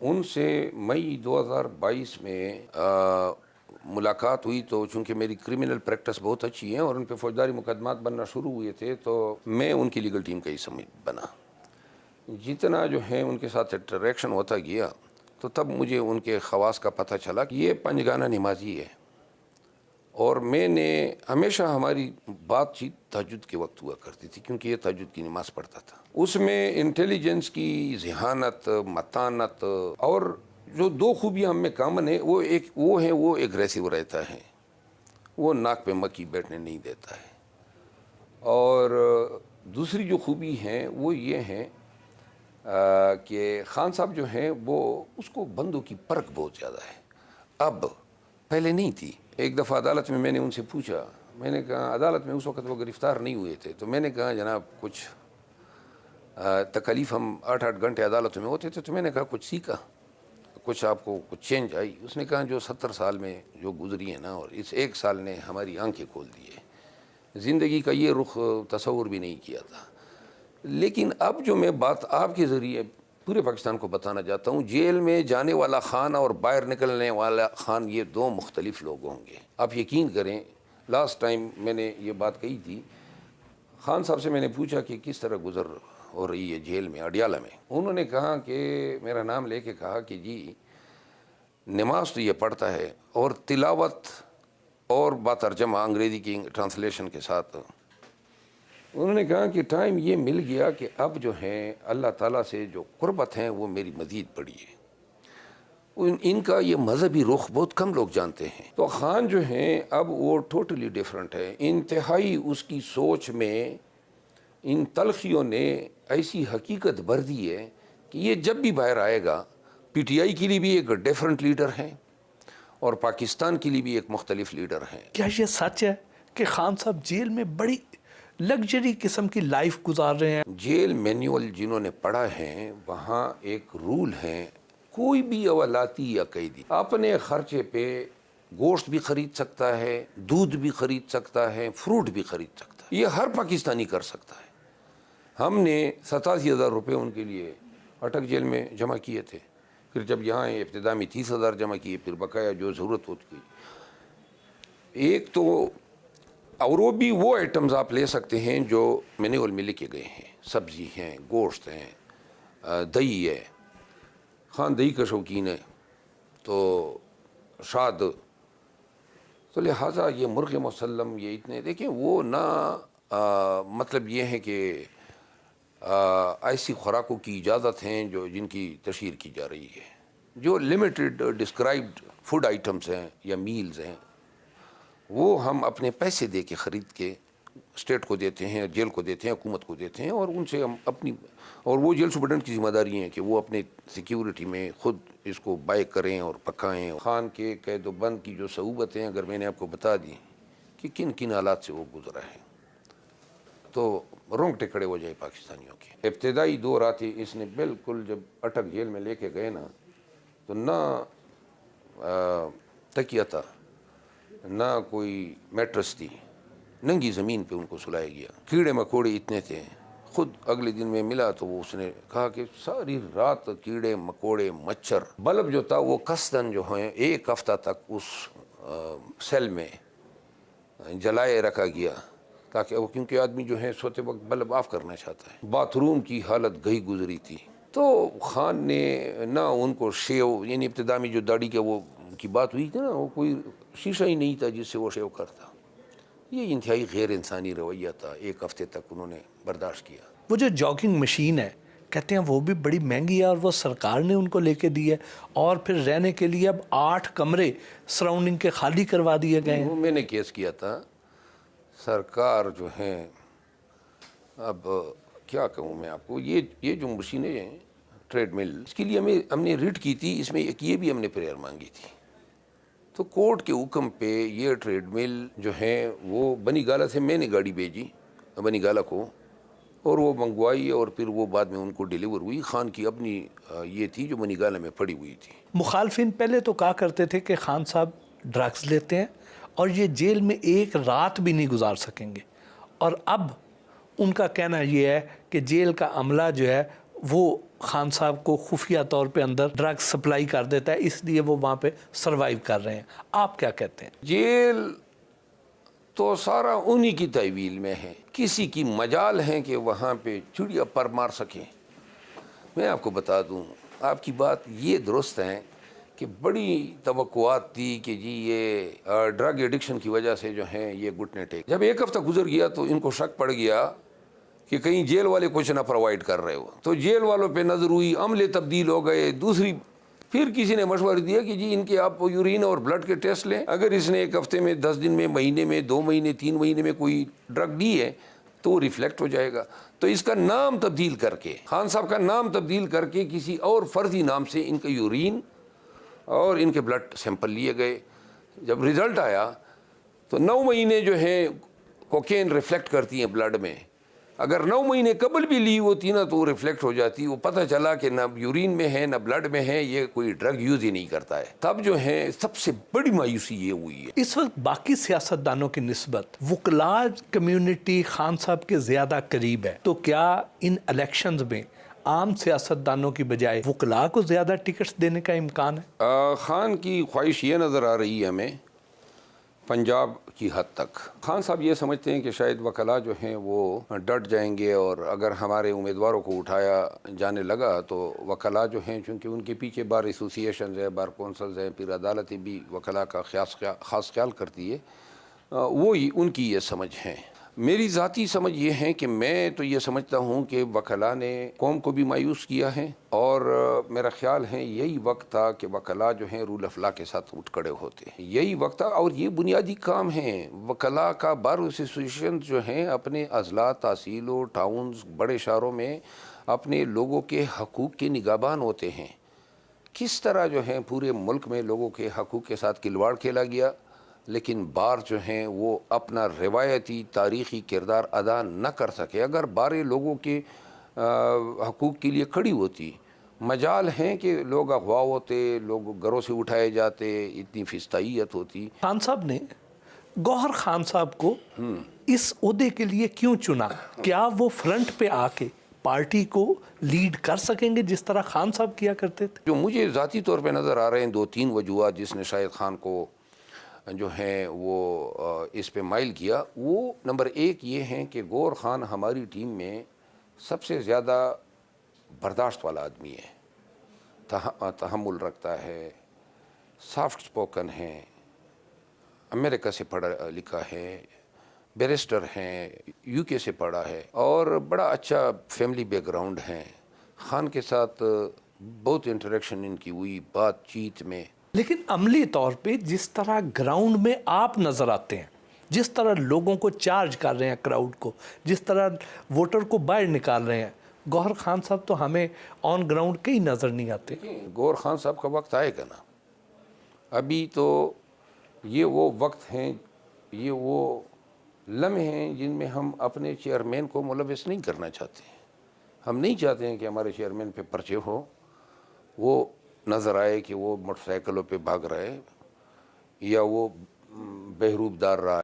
ان سے مئی 2022 میں ملاقات ہوئی، تو چونکہ میری کرمنل پریکٹس بہت اچھی ہے اور ان پہ فوجداری مقدمات بننا شروع ہوئے تھے، تو میں ان کی لیگل ٹیم کا حصہ بنا. جتنا جو ہے ان کے ساتھ انٹریکشن ہوتا گیا، تو تب مجھے ان کے خواص کا پتہ چلا کہ یہ پنجگانہ نمازی ہے. اور میں نے ہمیشہ ہماری بات چیت تہجد کے وقت ہوا کرتی تھی، کیونکہ یہ تہجد کی نماز پڑھتا تھا. اس میں انٹیلیجنس کی ذہانت، متانت، اور جو دو خوبیاں ہم میں کامن ہے، وہ ایگریسو رہتا ہے، وہ ناک پہ مکھی بیٹھنے نہیں دیتا ہے. اور دوسری جو خوبی ہیں وہ یہ ہیں کہ خان صاحب جو ہیں وہ اس کو بندوں کی پرکھ بہت زیادہ ہے. اب پہلے نہیں تھی. ایک دفعہ عدالت میں نے ان سے پوچھا، میں نے کہا عدالت میں اس وقت وہ گرفتار نہیں ہوئے تھے، تو میں نے کہا جناب کچھ تکلیف، ہم 8 گھنٹے عدالت میں ہوتے تھے، تو میں نے کہا کچھ سیکھا، کچھ آپ کو کچھ چینج آئی؟ اس نے کہا جو 70 سال میں جو گزری ہے نا، اور اس 1 سال نے ہماری آنکھیں کھول دی ہے، زندگی کا یہ رخ تصور بھی نہیں کیا تھا. لیکن اب جو میں بات آپ کے ذریعے پورے پاکستان کو بتانا چاہتا ہوں، جیل میں جانے والا خان اور باہر نکلنے والا خان یہ 2 مختلف لوگ ہوں گے. آپ یقین کریں، لاسٹ ٹائم میں نے یہ بات کہی تھی، خان صاحب سے میں نے پوچھا کہ کس طرح گزر ہو رہی ہے جیل میں اڈیالہ میں. انہوں نے کہا کہ میرا نام لے کے کہا کہ جی نماز تو یہ پڑھتا ہے، اور تلاوت اور باترجمہ انگریزی کی ٹرانسلیشن کے ساتھ. انہوں نے کہا کہ ٹائم یہ مل گیا کہ اب جو ہیں اللہ تعالیٰ سے جو قربت ہیں وہ میری مزید بڑھی ہے. ان کا یہ مذہبی رخ بہت کم لوگ جانتے ہیں. تو خان جو ہیں اب وہ ٹوٹلی ڈیفرنٹ ہے. انتہائی اس کی سوچ میں ان تلخیوں نے ایسی حقیقت بھر دی ہے کہ یہ جب بھی باہر آئے گا، پی ٹی آئی کے لیے بھی ایک ڈیفرنٹ لیڈر ہیں اور پاکستان کے لیے بھی ایک مختلف لیڈر ہیں. کیا یہ سچ ہے کہ خان صاحب جیل میں بڑی لگژری قسم کی لائف گزار رہے ہیں؟ جیل مینیول جنہوں نے پڑھا ہے، وہاں ایک رول ہے، کوئی بھی اولاتی یا قیدی اپنے خرچے پہ گوشت بھی خرید سکتا ہے، دودھ بھی خرید سکتا ہے، فروٹ بھی خرید سکتا ہے. یہ ہر پاکستانی کر سکتا ہے. ہم نے 87,000 روپے ان کے لیے اٹک جیل میں جمع کیے تھے. پھر جب یہاں ابتدا میں 30,000 جمع کیے، پھر بقایا جو ضرورت ہوتی گئی. ایک تو اور وہ بھی وہ آئٹمز آپ لے سکتے ہیں جو مینیول میں لکھے گئے ہیں، سبزی ہیں، گوشت ہیں، دہی ہے. خان دہی کا شوقین ہے، تو شاد، تو لہٰذا یہ مرغ مسلم، یہ اتنے دیکھیں وہ نہ مطلب یہ ہے کہ ایسی خوراکوں کی اجازت ہیں جن کی تشہیر کی جا رہی ہے. جو لمیٹڈ ڈسکرائبڈ فوڈ آئٹمس ہیں یا میلز ہیں، وہ ہم اپنے پیسے دے کے خرید کے اسٹیٹ کو دیتے ہیں، جیل کو دیتے ہیں، حکومت کو دیتے ہیں، اور ان سے ہم اپنی، اور وہ جیل سپرڈنٹ کی ذمہ داری ہے کہ وہ اپنے سیکیورٹی میں خود اس کو بائی کریں اور پکائیں. خان کے قید و بند کی جو صعوبتیں اگر میں نے آپ کو بتا دی کہ کن کن حالات سے وہ گزرا ہے، تو رونگٹے کھڑے ہو جائے پاکستانیوں کے. ابتدائی دور آتی اس نے بالکل، جب اٹک جیل میں لے کے گئے نا، تو نہ تکیہ تھا، نہ کوئی میٹرس تھی، ننگی زمین پہ ان کو سلایا گیا. کیڑے مکوڑے اتنے تھے. خود اگلے دن میں ملا تو وہ اس نے کہا کہ ساری رات کیڑے مکوڑے مچھر، بلب جو تھا وہ قصداً جو ہیں 1 ہفتہ تک اس سیل میں جلائے رکھا گیا، تاکہ وہ، کیونکہ آدمی جو ہے سوتے وقت بلب آف کرنا چاہتا ہے. باتھ روم کی حالت گئی گزری تھی. تو خان نے نہ ان کو شیو، یعنی ابتدا میں جو داڑھی کا وہ کی بات ہوئی تھی نا، وہ کوئی شیشہ ہی نہیں تھا جس سے وہ شیو کرتا. یہ انتہائی غیر انسانی رویہ تھا. 1 ہفتے تک انہوں نے برداشت کیا. وہ جو جاگنگ مشین ہے کہتے ہیں وہ بھی بڑی مہنگی ہے، اور وہ سرکار نے ان کو لے کے دی ہے، اور پھر رہنے کے لیے اب 8 کمرے سراؤنڈنگ کے خالی کروا دیے گئے ہیں. وہ میں نے کیس کیا تھا. سرکار جو ہیں، اب کیا کہوں میں آپ کو، یہ جو مشینیں ہیں ٹریڈ مل، اس کے لیے ہم نے ریٹ کی تھی. اس میں ایک یہ بھی ہم نے پریئر مانگی تھی. تو کورٹ کے حکم پہ یہ ٹریڈ مل جو ہیں وہ بنی گالہ سے میں نے گاڑی بھیجی بنی گالہ کو، اور وہ منگوائی، اور پھر وہ بعد میں ان کو ڈیلیور ہوئی. خان کی اپنی یہ تھی جو بنی گالہ میں پڑی ہوئی تھی. مخالفین پہلے تو کہا کرتے تھے کہ خان صاحب ڈرگز لیتے ہیں اور یہ جیل میں 1 رات بھی نہیں گزار سکیں گے، اور اب ان کا کہنا یہ ہے کہ جیل کا عملہ جو ہے وہ خان صاحب کو خفیہ طور پہ اندر ڈرگ سپلائی کر دیتا ہے، اس لیے وہ وہاں پہ سروائیو کر رہے ہیں. آپ کیا کہتے ہیں؟ جیل تو سارا انہی کی تعویل میں ہے، کسی کی مجال ہے کہ وہاں پہ چڑیا پر مار سکیں. میں آپ کو بتا دوں، آپ کی بات یہ درست ہے کہ بڑی توقعات تھی کہ جی یہ ڈرگ ایڈکشن کی وجہ سے جو ہیں یہ گھٹنے ٹیک. جب ایک ہفتہ گزر گیا تو ان کو شک پڑ گیا کہ کہیں جیل والے کچھ نہ پرووائڈ کر رہے ہو، تو جیل والوں پہ نظر ہوئی، عملے تبدیل ہو گئے. دوسری پھر کسی نے مشورہ دیا کہ جی ان کے آپ یورین اور بلڈ کے ٹیسٹ لیں، اگر اس نے ایک ہفتے میں 10 دن میں مہینے میں 2 مہینے 3 مہینے میں کوئی ڈرگ دی ہے تو ریفلیکٹ ہو جائے گا. تو اس کا نام تبدیل کر کے، خان صاحب کا نام تبدیل کر کے کسی اور فرضی نام سے ان کا یورین اور ان کے بلڈ سیمپل لیے گئے. جب رزلٹ آیا تو 9 مہینے جو ہیں کوکین ریفلیکٹ کرتی ہیں بلڈ میں. اگر 9 مہینے قبل بھی لی ہوتی نا تو وہ ریفلیکٹ ہو جاتی. وہ پتہ چلا کہ نہ یورین میں ہے نہ بلڈ میں ہے، یہ کوئی ڈرگ یوز ہی نہیں کرتا ہے. تب جو ہے سب سے بڑی مایوسی یہ ہوئی ہے. اس وقت باقی سیاستدانوں کی نسبت وکلاء کمیونٹی خان صاحب کے زیادہ قریب ہے، تو کیا ان الیکشنز میں عام سیاستدانوں کی بجائے وکلاء کو زیادہ ٹکٹس دینے کا امکان ہے؟ خان کی خواہش یہ نظر آ رہی ہے ہمیں پنجاب کی حد تک. خان صاحب یہ سمجھتے ہیں کہ شاید وکلاء جو ہیں وہ ڈٹ جائیں گے، اور اگر ہمارے امیدواروں کو اٹھایا جانے لگا تو وکلاء جو ہیں، چونکہ ان کے پیچھے بار ایسوسییشنز ہیں، بار کونسلز ہیں، پھر عدالتیں بھی وکلاء کا خاص خیال کرتی ہے. وہی ان کی یہ سمجھ ہے. میری ذاتی سمجھ یہ ہے کہ میں تو یہ سمجھتا ہوں کہ وکلاء نے قوم کو بھی مایوس کیا ہے، اور میرا خیال ہے یہی وقت تھا کہ وکلاء جو ہیں رول آف لا کے ساتھ اٹھ کھڑے ہوتے ہیں. یہی وقت تھا، اور یہ بنیادی کام ہے وکلاء کا. بار ایسوسییشن جو ہیں اپنے اضلاع، تحصیلوں، ٹاؤنز، بڑے شہروں میں اپنے لوگوں کے حقوق کے نگہبان ہوتے ہیں. کس طرح جو ہیں پورے ملک میں لوگوں کے حقوق کے ساتھ کھلواڑ کھیلا گیا، لیکن بار جو ہیں وہ اپنا روایتی تاریخی کردار ادا نہ کر سکے. اگر باریں لوگوں کے حقوق کے لیے کھڑی ہوتی، مجال ہیں کہ لوگ اغوا ہوتے، لوگ گھروں سے اٹھائے جاتے، اتنی فستائیت ہوتی. خان صاحب نے گوہر خان صاحب کو اس عہدے کے لیے کیوں چنا؟ کیا وہ فرنٹ پہ آ کے پارٹی کو لیڈ کر سکیں گے جس طرح خان صاحب کیا کرتے تھے؟ جو مجھے ذاتی طور پہ نظر آ رہے ہیں 2-3 وجوہات جس نے شاید خان کو جو ہیں وہ اس پہ مائل کیا. وہ نمبر 1 یہ ہیں کہ گور خان ہماری ٹیم میں سب سے زیادہ برداشت والا آدمی ہے، تحمل رکھتا ہے، سافٹ سپوکن ہے، امریکہ سے پڑھا لکھا ہے، بیرسٹر ہیں، UK سے پڑھا ہے، اور بڑا اچھا فیملی بیک گراؤنڈ ہے. خان کے ساتھ بہت انٹریکشن ان کی ہوئی بات چیت میں. لیکن عملی طور پہ جس طرح گراؤنڈ میں آپ نظر آتے ہیں، جس طرح لوگوں کو چارج کر رہے ہیں، کراؤڈ کو، جس طرح ووٹر کو باہر نکال رہے ہیں، گوہر خان صاحب تو ہمیں آن گراؤنڈ کہیں نظر نہیں آتے. گوہر خان صاحب کا وقت آئے گا نا. ابھی تو یہ وہ وقت ہیں، یہ وہ لمحے ہیں جن میں ہم اپنے چیئرمین کو ملوث نہیں کرنا چاہتے ہیں. ہم نہیں چاہتے ہیں کہ ہمارے چیئرمین پہ پرچے ہو، وہ نظر آئے کہ وہ موٹر سائیکلوں پہ بھاگ رہے یا وہ بہروب دار رہا.